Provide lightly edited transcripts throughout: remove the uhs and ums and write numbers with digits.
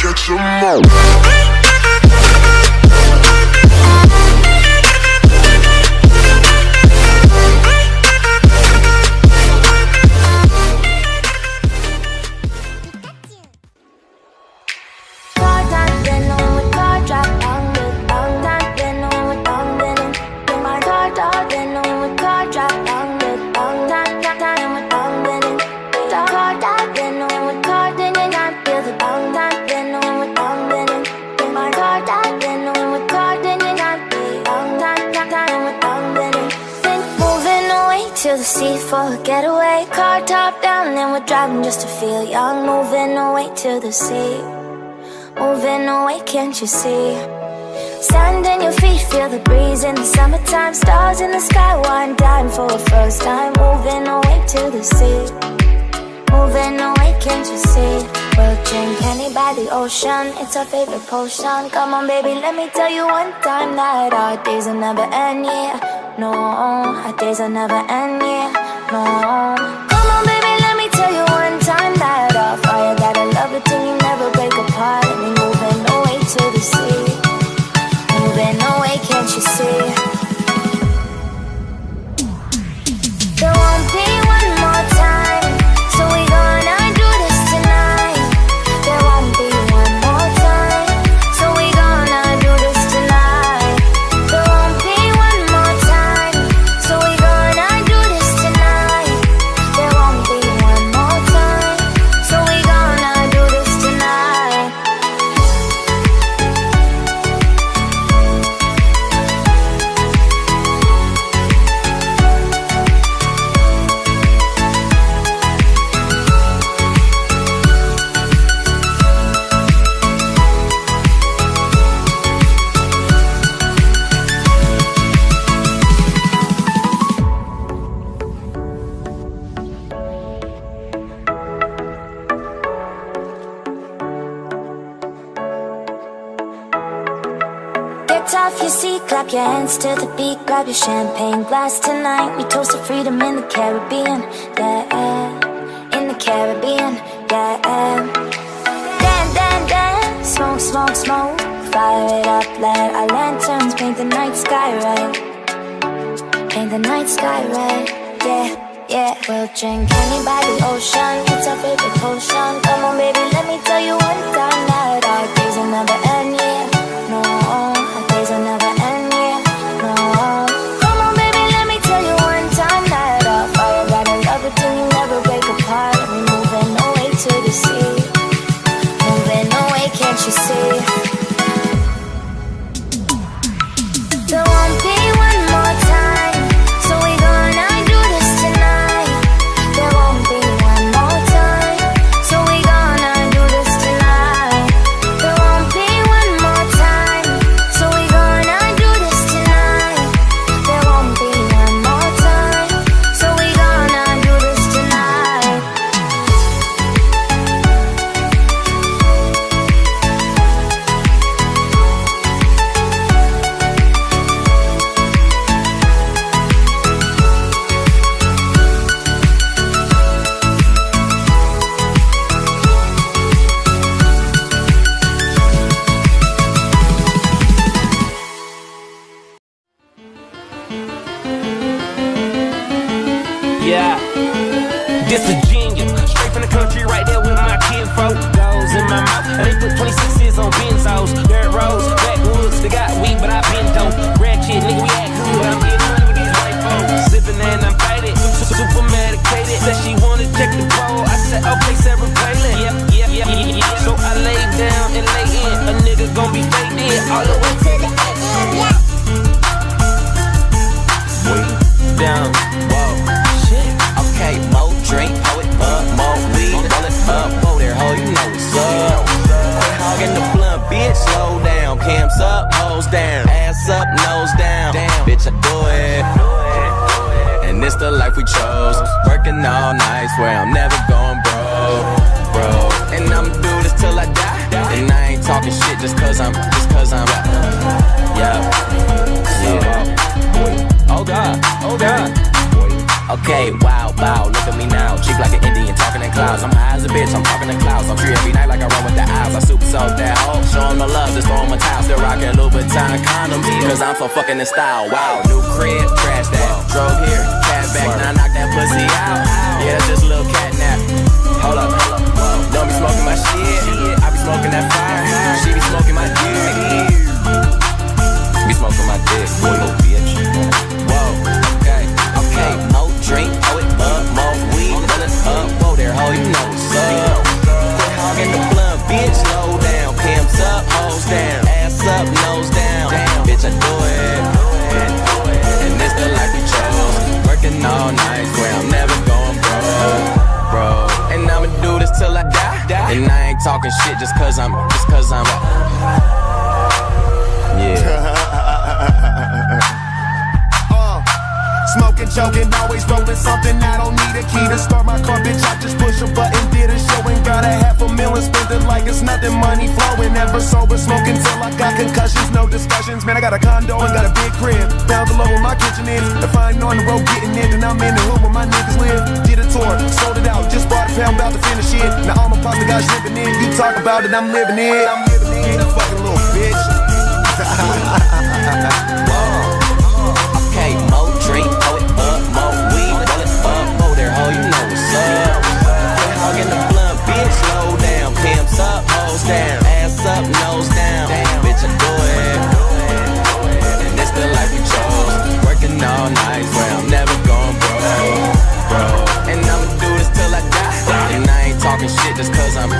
Catch 'em all. For a getaway, car top down, and we're driving just to feel young. Moving away to the sea, moving away, can't you see? Sand in your feet, feel the breeze in the summertime. Stars in the sky, one dime for a first time. Moving away to the sea, moving away, can't you see? We'll drink honey by the ocean, it's our favorite potion. Come on baby, let me tell you one time that our days will never end, yeah. No, our days will never end, yeah. No. Come on baby, let me tell you one time that our fire got a love it till you never break apart. And we moving away to the sea, moving away, can't you see? There won't be one more time, so we gonna do this tonight. There won't be one more time, so we gonna do this tonight. There won't be one more time, so we gonna do this tonight. There won't be one more time, so we gonna do this tonight. Get off your seat, clap your hands to the beat. Grab your champagne glass tonight. We toast to freedom in the Caribbean, yeah. In the Caribbean, yeah. Dan, dan, dan, smoke, smoke, smoke. Fire it up, let our lanterns paint the night sky red. Paint the night sky red, yeah, yeah. We'll drink honey by the ocean, it's our favorite potion. Come on baby, let me tell you one time that our days will never end, yeah. No, our days will never end, yeah. No. Come on baby, let me tell you one time that our fire got a love it till you never break apart. And we moving away to the sea, moving away, can't you see? There won't be one more time, so we gonna do this tonight. There won't be one more time, so we gonna do this tonight. There won't be one more time, so we gonna do this tonight. There won't be one more time, so we gonna do this tonight. Yeah, this a genius. Straight from the country, right there with my kinfolk. Goes in my mouth, and they put 26s on benzos. Dirt roads, backwoods, they got weed, but I been dope. Ratchet, nigga, we act good. I'm getting money with these white folks. Sipping and I'm faded, super medicated. Said she wanna check the pole. I said, okay, Sarah Palin. Yeah. So I lay down and lay in. A nigga gon' be faded all the way to the end. Way down, whoa. Okay, more drink, pour it up, more weed, roll it up, whoa there, ho, you know what's up. Quit hogging the blunt, bitch, slow down. Cams up, hoes down, ass up, nose down. Damn, bitch, I do it. And it's the life we chose. Working all night, swear I'm never going bro. And I'ma do this till I die. And I ain't talking shit just cause I'm, yeah. Oh God, oh God. Okay, wow, look at me now. Cheap like an Indian, talking in clouds. I'm high as a bitch, I'm talking in clouds. I'm free every night like I run with the eyes. I super soak that hoe, show 'em no love, just throw 'em a towel. Still rockin' Louboutin condoms, cause I'm so fucking in style. Wow, new crib, trash that. Drove here, cash back, now I knock that pussy out. Yeah, that's just a little cat nap. Hold up, don't be smoking my shit, I be smoking that fire. She be smoking my dick, be smoking my dick, boy, little bitch. Whoa, okay, more drink, throw it up, more weed, fill it up. Whoa there, ho, you know what's up. Quit hogging the blunt, bitch, slow down. Pimps up, hoes down, ass up, nose down. Bitch, I do it, and this the life we chose. Working all night, swear I'm never going broke. And I'ma do this till I die. And I ain't talking shit just cause I'm yeah. Smoking, joking, always rolling something. I don't need a key to start my car, bitch. I just push a button, did a show and got $500,000. Spent it like it's nothing, money flowing. Never sober, smoking till I got concussions. No discussions, man. I got a condo and got a big crib down below where my kitchen is. If I ain't on the road getting it, then I'm in the hood where my niggas live. Did a tour, sold it out, just bought a pound, about to finish it. Now all my pasta guys living in. You talk about it, I'm living it. Fucking little bitch. Okay, more drink, throw it up, more weed, roll it up, whoa there, ho, you know what's up. Quit hogging the blunt, bitch, slow down. Pimps up, hoes down, ass up, nose down. Bitch, I do it, and this the life we chose. Working all night, swear I'm never going broke. And I'ma do this till I die. And I ain't talking shit just cause I'm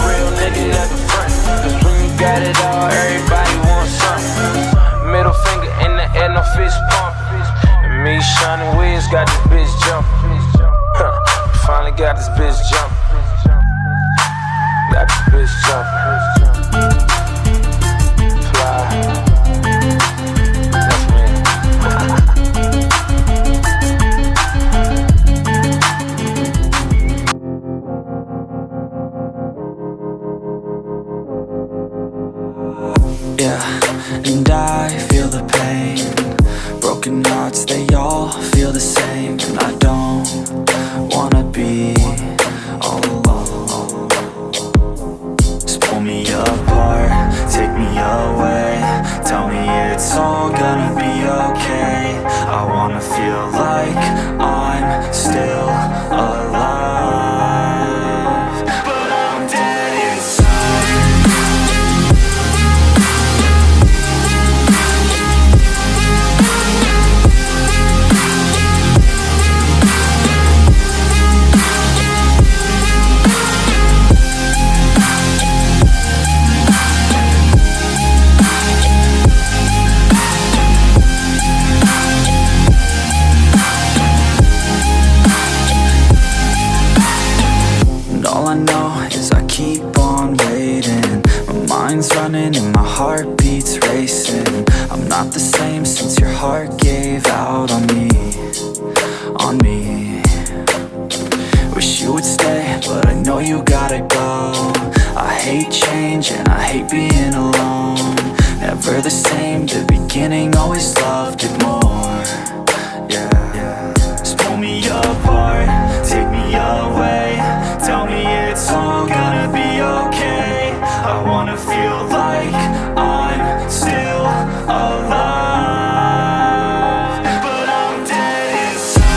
Real nigga never front, cause when you got it all, everybody wants something. Middle finger in the air, no fist pump. And me, Shawnee Wiz, got this bitch jumping. Finally got this bitch jumping. Got this bitch jumping. Fly. That's me. Yeah, and I feel the pain. Broken hearts, they all feel the same. And I don't wanna be all alone. Just pull me apart, take me away. Tell me it's all gonna be okay. I wanna feel like I'm still alive, but I'm dead inside. Mind's running and my heart beats racing. I'm not the same since your heart gave out on me, on me. Wish you would stay, but I know you gotta go. I hate change and I hate being alone. Never the same, the beginning always loved it more. Yeah, just pull me apart, take me away. Tell me it's all gonna be okay. I wanna feel like I'm still alive, but I'm dead inside.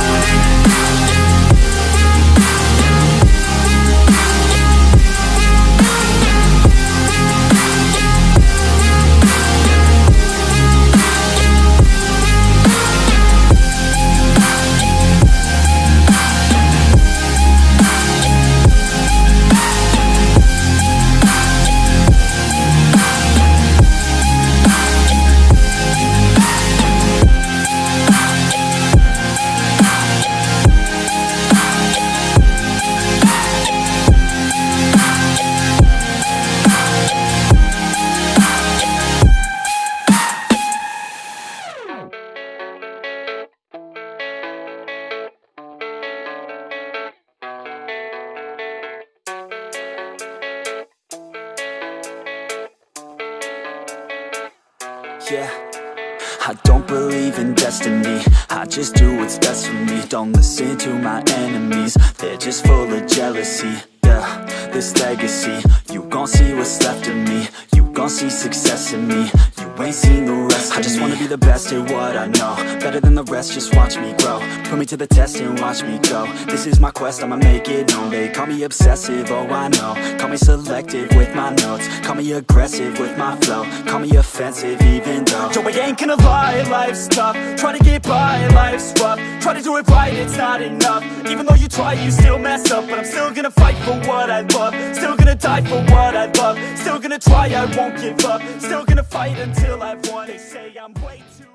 Yeah, I don't believe in destiny, I just do what's best for me. Don't listen to my enemies, they're just full of jealousy. Yeah, this legacy, you gon' see what's left of me. You gon' see success in me, you ain't seen the rest of me. I just wanna be the best at what I know, better than the rest, just watch me grow. Put me to the test and watch me go. This is my quest, I'ma make it known. They call me obsessive, oh I know. Call me selective with my notes, call me aggressive with my flow. Call me offensive even though yo, I ain't gonna lie, life's tough. Try to get by, life's rough. Try to do it right, it's not enough. Even though you try, you still mess up. But I'm still gonna fight for what I love. Still gonna die for what I love. Still gonna try, I won't give up. Still gonna fight until I've won. They say I'm way too